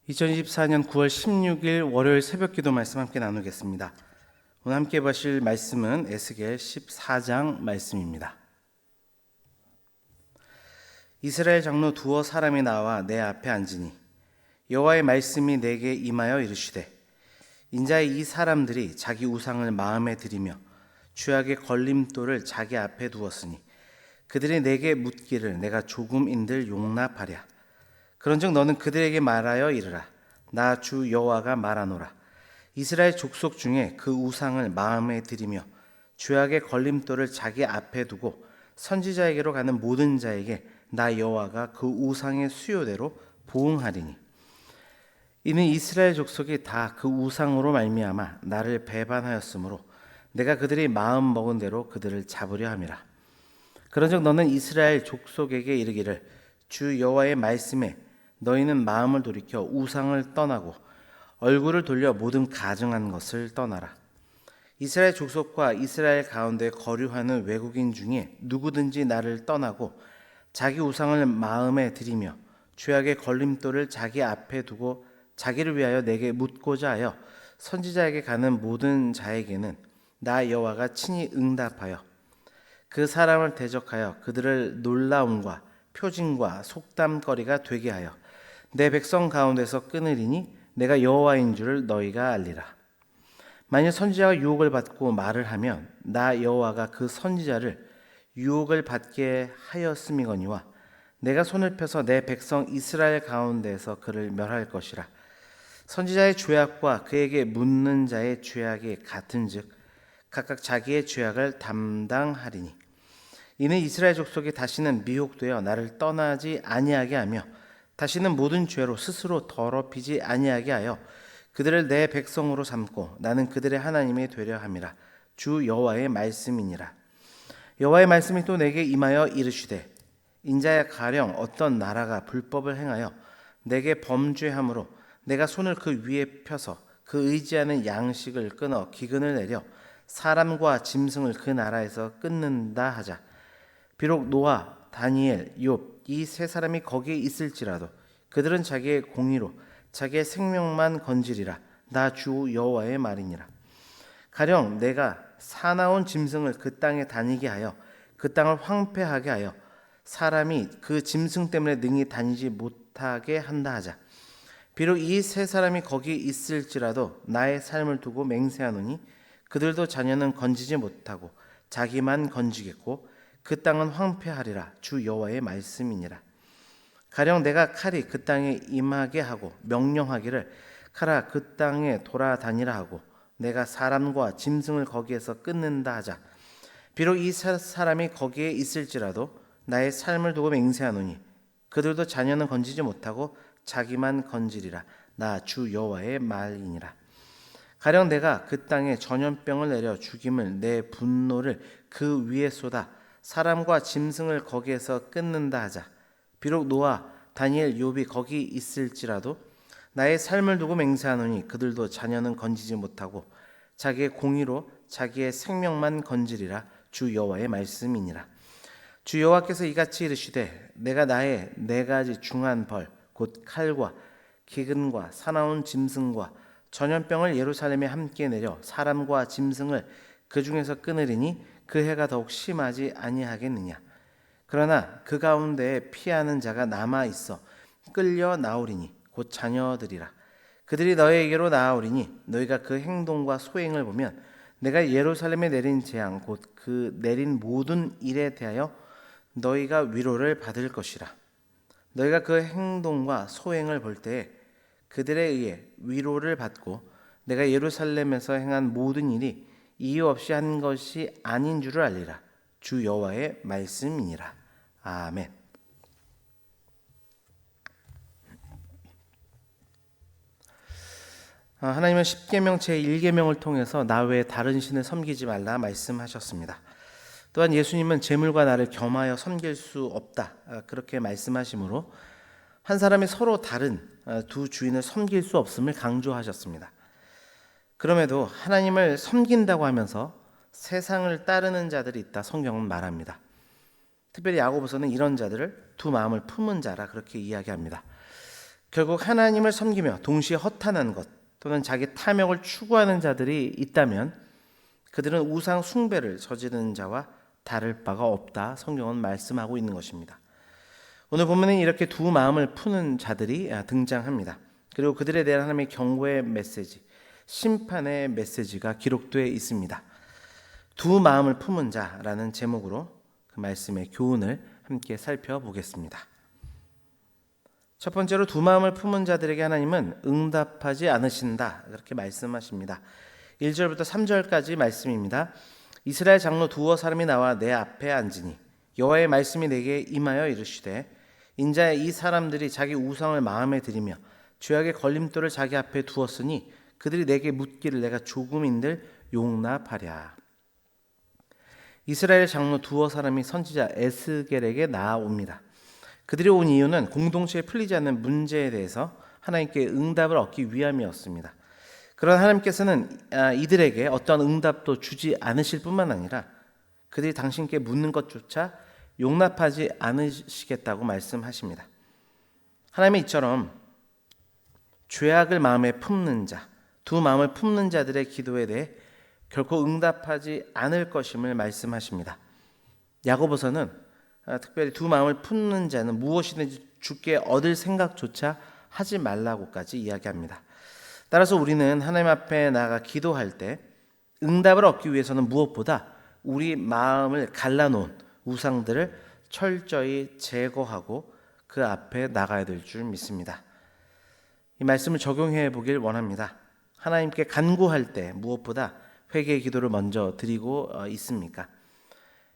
2024년 9월 16일 월요일 새벽기도 말씀 함께 나누겠습니다. 오늘 함께 보실 말씀은 에스겔 14장 말씀입니다. 이스라엘 장로 두어 사람이 나와 내 앞에 앉으니 여호와의 말씀이 내게 임하여 이르시되, 인자의 이 사람들이 자기 우상을 마음에 들이며 죄악의 걸림돌을 자기 앞에 두었으니 그들이 내게 묻기를 내가 조금인들 용납하랴. 그런즉 너는 그들에게 말하여 이르라. 나 주 여호와가 말하노라. 이스라엘 족속 중에 그 우상을 마음에 들이며 죄악의 걸림돌을 자기 앞에 두고 선지자에게로 가는 모든 자에게 나 여호와가 그 우상의 수요대로 보응하리니, 이는 이스라엘 족속이 다 그 우상으로 말미암아 나를 배반하였으므로 내가 그들이 마음 먹은 대로 그들을 잡으려 함이라. 그런즉 너는 이스라엘 족속에게 이르기를, 주 여호와의 말씀에 너희는 마음을 돌이켜 우상을 떠나고 얼굴을 돌려 모든 가증한 것을 떠나라. 이스라엘 족속과 이스라엘 가운데 거류하는 외국인 중에 누구든지 나를 떠나고 자기 우상을 마음에 들이며 죄악의 걸림돌을 자기 앞에 두고 자기를 위하여 내게 묻고자 하여 선지자에게 가는 모든 자에게는 나 여호와가 친히 응답하여 그 사람을 대적하여 그들을 놀라움과 표징과 속담거리가 되게 하여 내 백성 가운데서 끊으리니 내가 여호와인 줄을 너희가 알리라. 만일 선지자가 유혹을 받고 말을 하면 나 여호와가 그 선지자를 유혹을 받게 하였음이거니와 내가 손을 펴서 내 백성 이스라엘 가운데서 그를 멸할 것이라. 선지자의 죄악과 그에게 묻는 자의 죄악이 같은즉 각각 자기의 죄악을 담당하리니, 이는 이스라엘 족속이 다시는 미혹되어 나를 떠나지 아니하게 하며 다시는 모든 죄로 스스로 더럽히지 아니하게 하여 그들을 내 백성으로 삼고 나는 그들의 하나님이 되려 함이라. 주 여호와의 말씀이니라. 여호와의 말씀이 또 내게 임하여 이르시되, 인자야, 가령 어떤 나라가 불법을 행하여 내게 범죄함으로 내가 손을 그 위에 펴서 그 의지하는 양식을 끊어 기근을 내려 사람과 짐승을 그 나라에서 끊는다 하자. 비록 노아, 다니엘, 욥 이 세 사람이 거기에 있을지라도 그들은 자기의 공의로 자기의 생명만 건지리라. 나 주 여호와의 말이니라. 가령 내가 사나운 짐승을 그 땅에 다니게 하여 그 땅을 황폐하게 하여 사람이 그 짐승 때문에 능히 다니지 못하게 한다 하자. 비록 이 세 사람이 거기 있을지라도 나의 삶을 두고 맹세하노니 그들도 자녀는 건지지 못하고 자기만 건지겠고 그 땅은 황폐하리라. 주 여호와의 말씀이니라. 가령 내가 칼이 그 땅에 임하게 하고 명령하기를 칼아 그 땅에 돌아다니라 하고 내가 사람과 짐승을 거기에서 끊는다 하자. 비록 이 사람이 거기에 있을지라도 나의 삶을 두고 맹세하노니 그들도 자녀는 건지지 못하고 자기만 건지리라. 나 주 여호와의 말이니라. 가령 내가 그 땅에 전염병을 내려 죽임을 내 분노를 그 위에 쏟아 사람과 짐승을 거기에서 끊는다 하자. 비록 노아, 다니엘, 욥이 거기 있을지라도 나의 삶을 두고 맹세하노니 그들도 자녀는 건지지 못하고 자기의 공의로 자기의 생명만 건지리라. 주 여호와의 말씀이니라. 주 여호와께서 이같이 이르시되, 내가 나의 네 가지 중한 벌 곧 칼과 기근과 사나운 짐승과 전염병을 예루살렘에 함께 내려 사람과 짐승을 그 중에서 끊으리니 그 해가 더욱 심하지 아니하겠느냐. 그러나 그 가운데에 피하는 자가 남아 있어 끌려 나오리니 곧 자녀들이라. 그들이 너희에게로 나아오리니 너희가 그 행동과 소행을 보면 내가 예루살렘에 내린 재앙 곧 그 내린 모든 일에 대하여 너희가 위로를 받을 것이라. 너희가 그 행동과 소행을 볼 때에 그들에 의해 위로를 받고 내가 예루살렘에서 행한 모든 일이 이유 없이 한 것이 아닌 줄을 알리라. 주 여호와의 말씀이니라. 아멘. 하나님은 십계명 제1계명을 통해서 나 외에 다른 신을 섬기지 말라 말씀하셨습니다. 또한 예수님은 재물과 나를 겸하여 섬길 수 없다 그렇게 말씀하시므로 한 사람이 서로 다른 두 주인을 섬길 수 없음을 강조하셨습니다. 그럼에도 하나님을 섬긴다고 하면서 세상을 따르는 자들이 있다 성경은 말합니다. 특별히 야고보서는 이런 자들을 두 마음을 품은 자라 그렇게 이야기합니다. 결국 하나님을 섬기며 동시에 허탄한 것 또는 자기 탐욕을 추구하는 자들이 있다면 그들은 우상 숭배를 저지르는 자와 다를 바가 없다. 성경은 말씀하고 있는 것입니다. 오늘 보면은 이렇게 두 마음을 푸는 자들이 등장합니다. 그리고 그들에 대한 하나님의 경고의 메시지, 심판의 메시지가 기록되어 있습니다. 두 마음을 품은 자라는 제목으로 그 말씀의 교훈을 함께 살펴보겠습니다. 첫 번째로 두 마음을 품은 자들에게 하나님은 응답하지 않으신다. 그렇게 말씀하십니다. 1절부터 3절까지 말씀입니다. 이스라엘 장로 두어 사람이 나와 내 앞에 앉으니 여호와의 말씀이 내게 임하여 이르시되 인자야 이 사람들이 자기 우상을 마음에 들이며 죄악의 걸림돌을 자기 앞에 두었으니 그들이 내게 묻기를 내가 조금인들 용납하랴. 이스라엘 장로 두어 사람이 선지자 에스겔에게 나아옵니다. 그들이 온 이유는 공동체에 풀리지 않는 문제에 대해서 하나님께 응답을 얻기 위함이었습니다. 그러나 하나님께서는 이들에게 어떤 응답도 주지 않으실 뿐만 아니라 그들이 당신께 묻는 것조차 용납하지 않으시겠다고 말씀하십니다. 하나님은 이처럼 죄악을 마음에 품는 자, 두 마음을 품는 자들의 기도에 대해 결코 응답하지 않을 것임을 말씀하십니다. 야고보서는 특별히 두 마음을 품는 자는 무엇이든지 주께 얻을 생각조차 하지 말라고까지 이야기합니다. 따라서 우리는 하나님 앞에 나아가 기도할 때 응답을 얻기 위해서는 무엇보다 우리 마음을 갈라놓은 우상들을 철저히 제거하고 그 앞에 나가야 될 줄 믿습니다. 이 말씀을 적용해 보길 원합니다. 하나님께 간구할 때 무엇보다 회개의 기도를 먼저 드리고 있습니까?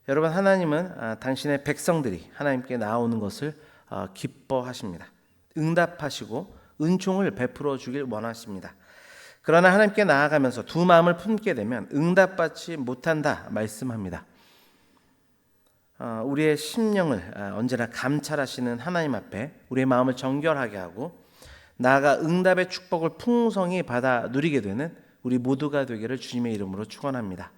여러분, 하나님은 당신의 백성들이 하나님께 나오는 것을 기뻐하십니다. 응답하시고 은총을 베풀어 주길 원하십니다. 그러나 하나님께 나아가면서 두 마음을 품게 되면 응답받지 못한다 말씀합니다. 우리의 심령을 언제나 감찰하시는 하나님 앞에 우리의 마음을 정결하게 하고 나아가 응답의 축복을 풍성히 받아 누리게 되는 우리 모두가 되기를 주님의 이름으로 축원합니다.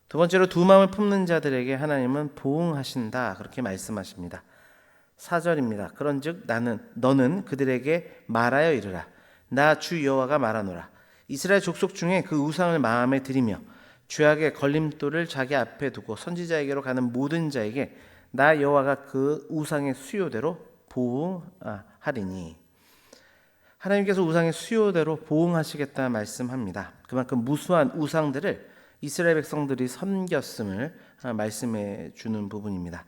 두 번째로 두 마음을 품는 자들에게 하나님은 보응하신다 그렇게 말씀하십니다. 4절입니다. 그런즉 너는 그들에게 말하여 이르라. 나 주 여호와가 말하노라. 이스라엘 족속 중에 그 우상을 마음에 들이며 죄악의 걸림돌을 자기 앞에 두고 선지자에게로 가는 모든 자에게 나 여호와가 그 우상의 수요대로 보응하리니. 하나님께서 우상의 수요대로 보응하시겠다 말씀합니다. 그만큼 무수한 우상들을 이스라엘 백성들이 섬겼음을 말씀해 주는 부분입니다.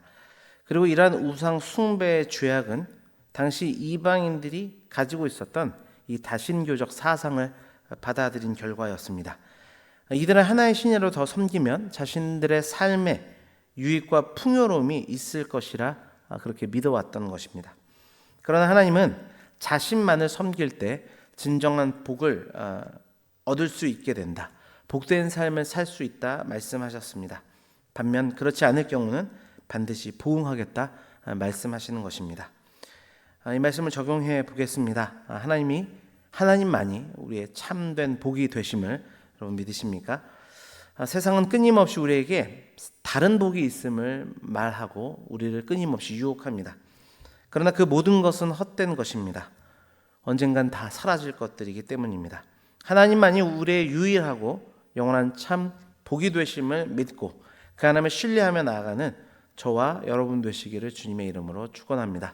그리고 이러한 우상 숭배의 죄악은 당시 이방인들이 가지고 있었던 이 다신교적 사상을 받아들인 결과였습니다. 이들은 하나의 신으로 더 섬기면 자신들의 삶에 유익과 풍요로움이 있을 것이라 그렇게 믿어왔던 것입니다. 그러나 하나님은 자신만을 섬길 때 진정한 복을 얻을 수 있게 된다. 복된 삶을 살 수 있다 말씀하셨습니다. 반면 그렇지 않을 경우는 반드시 보응하겠다 말씀하시는 것입니다. 이 말씀을 적용해 보겠습니다. 하나님만이 우리의 참된 복이 되심을 여러분 믿으십니까? 세상은 끊임없이 우리에게 다른 복이 있음을 말하고 우리를 끊임없이 유혹합니다. 그러나 그 모든 것은 헛된 것입니다. 언젠간 다 사라질 것들이기 때문입니다. 하나님만이 우리의 유일하고 영원한 참 복이 되심을 믿고 그 하나님을 신뢰하며 나아가는 저와 여러분 되시기를 주님의 이름으로 축원합니다.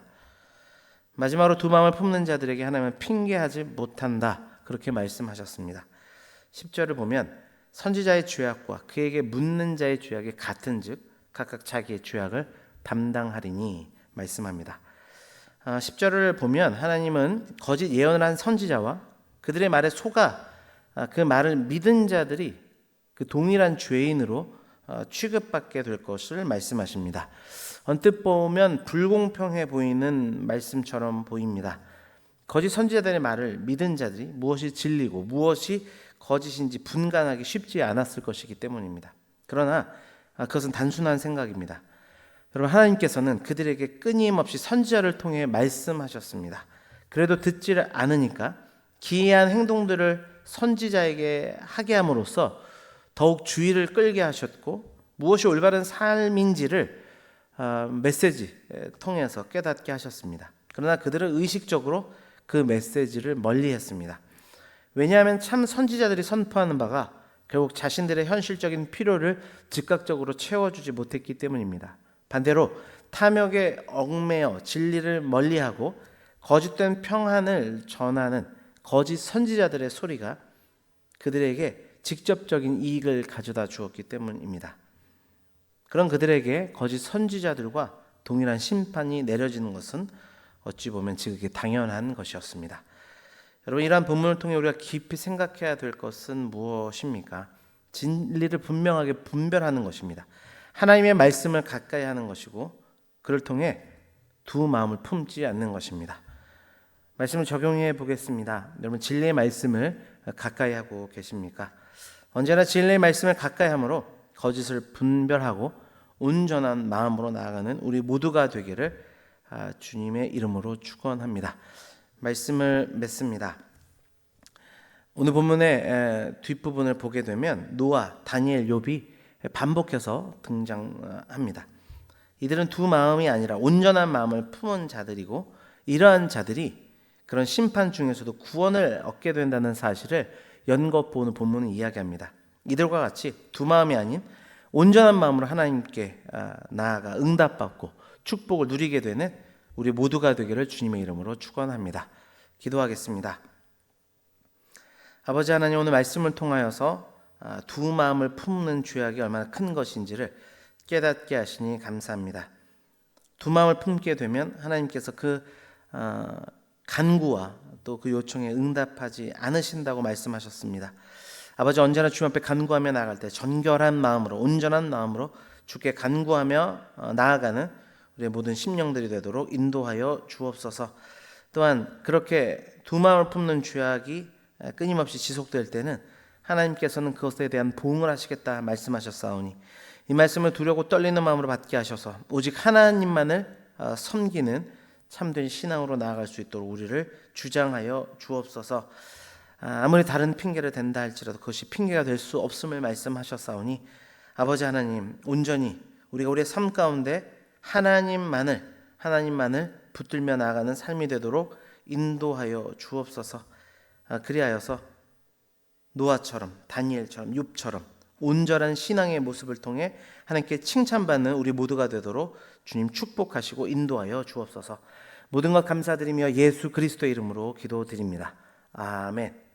마지막으로 두 마음을 품는 자들에게 하나님은 핑계하지 못한다 그렇게 말씀하셨습니다. 10절을 보면 선지자의 죄악과 그에게 묻는 자의 죄악이 같은즉 각각 자기의 죄악을 담당하리니 말씀합니다. 10절을 보면 하나님은 거짓 예언을 한 선지자와 그들의 말에 속아 그 말을 믿은 자들이 그 동일한 죄인으로 취급받게 될 것을 말씀하십니다. 언뜻 보면 불공평해 보이는 말씀처럼 보입니다. 거짓 선지자들의 말을 믿은 자들이 무엇이 진리고 무엇이 거짓인지 분간하기 쉽지 않았을 것이기 때문입니다. 그러나 그것은 단순한 생각입니다. 여러분, 하나님께서는 그들에게 끊임없이 선지자를 통해 말씀하셨습니다. 그래도 듣지를 않으니까 기이한 행동들을 선지자에게 하게 함으로써 더욱 주의를 끌게 하셨고 무엇이 올바른 삶인지를 메시지 통해서 깨닫게 하셨습니다. 그러나 그들은 의식적으로 그 메시지를 멀리했습니다. 왜냐하면 참 선지자들이 선포하는 바가 결국 자신들의 현실적인 필요를 즉각적으로 채워주지 못했기 때문입니다. 반대로 탐욕에 얽매여 진리를 멀리하고 거짓된 평안을 전하는 거짓 선지자들의 소리가 그들에게 직접적인 이익을 가져다 주었기 때문입니다. 그런 그들에게 거짓 선지자들과 동일한 심판이 내려지는 것은 어찌 보면 지극히 당연한 것이었습니다. 여러분, 이러한 본문을 통해 우리가 깊이 생각해야 될 것은 무엇입니까? 진리를 분명하게 분별하는 것입니다. 하나님의 말씀을 가까이 하는 것이고 그를 통해 두 마음을 품지 않는 것입니다. 말씀을 적용해 보겠습니다. 여러분, 진리의 말씀을 가까이 하고 계십니까? 언제나 진리의 말씀을 가까이 함으로 거짓을 분별하고 온전한 마음으로 나아가는 우리 모두가 되기를 주님의 이름으로 축원합니다. 말씀을 맺습니다. 오늘 본문의 뒷부분을 보게 되면 노아, 다니엘, 욥이 반복해서 등장합니다. 이들은 두 마음이 아니라 온전한 마음을 품은 자들이고 이러한 자들이 그런 심판 중에서도 구원을 얻게 된다는 사실을 연거푸 오늘 본문은 이야기합니다. 이들과 같이 두 마음이 아닌 온전한 마음으로 하나님께 나아가 응답받고 축복을 누리게 되는 우리 모두가 되기를 주님의 이름으로 축원합니다. 기도하겠습니다. 아버지 하나님, 오늘 말씀을 통하여서 두 마음을 품는 죄악이 얼마나 큰 것인지를 깨닫게 하시니 감사합니다. 두 마음을 품게 되면 하나님께서 그 간구와 또 그 요청에 응답하지 않으신다고 말씀하셨습니다. 아버지, 언제나 주님 앞에 간구하며 나아갈 때 정결한 마음으로, 온전한 마음으로 주께 간구하며 나아가는 우리의 모든 심령들이 되도록 인도하여 주옵소서. 또한 그렇게 두 마음을 품는 죄악이 끊임없이 지속될 때는 하나님께서는 그것에 대한 보응을 하시겠다 말씀하셨사오니 이 말씀을 두려고 떨리는 마음으로 받게 하셔서 오직 하나님만을 섬기는 참된 신앙으로 나아갈 수 있도록 우리를 주장하여 주옵소서. 아무리 다른 핑계를 댄다 할지라도 그것이 핑계가 될 수 없음을 말씀하셨사오니 아버지 하나님, 온전히 우리가 우리의 삶 가운데 하나님만을 붙들며 나아가는 삶이 되도록 인도하여 주옵소서. 그리하여서 노아처럼, 다니엘처럼, 욥처럼 온전한 신앙의 모습을 통해 하나님께 칭찬받는 우리 모두가 되도록 주님 축복하시고 인도하여 주옵소서. 모든 것 감사드리며 예수 그리스도의 이름으로 기도드립니다. 아멘.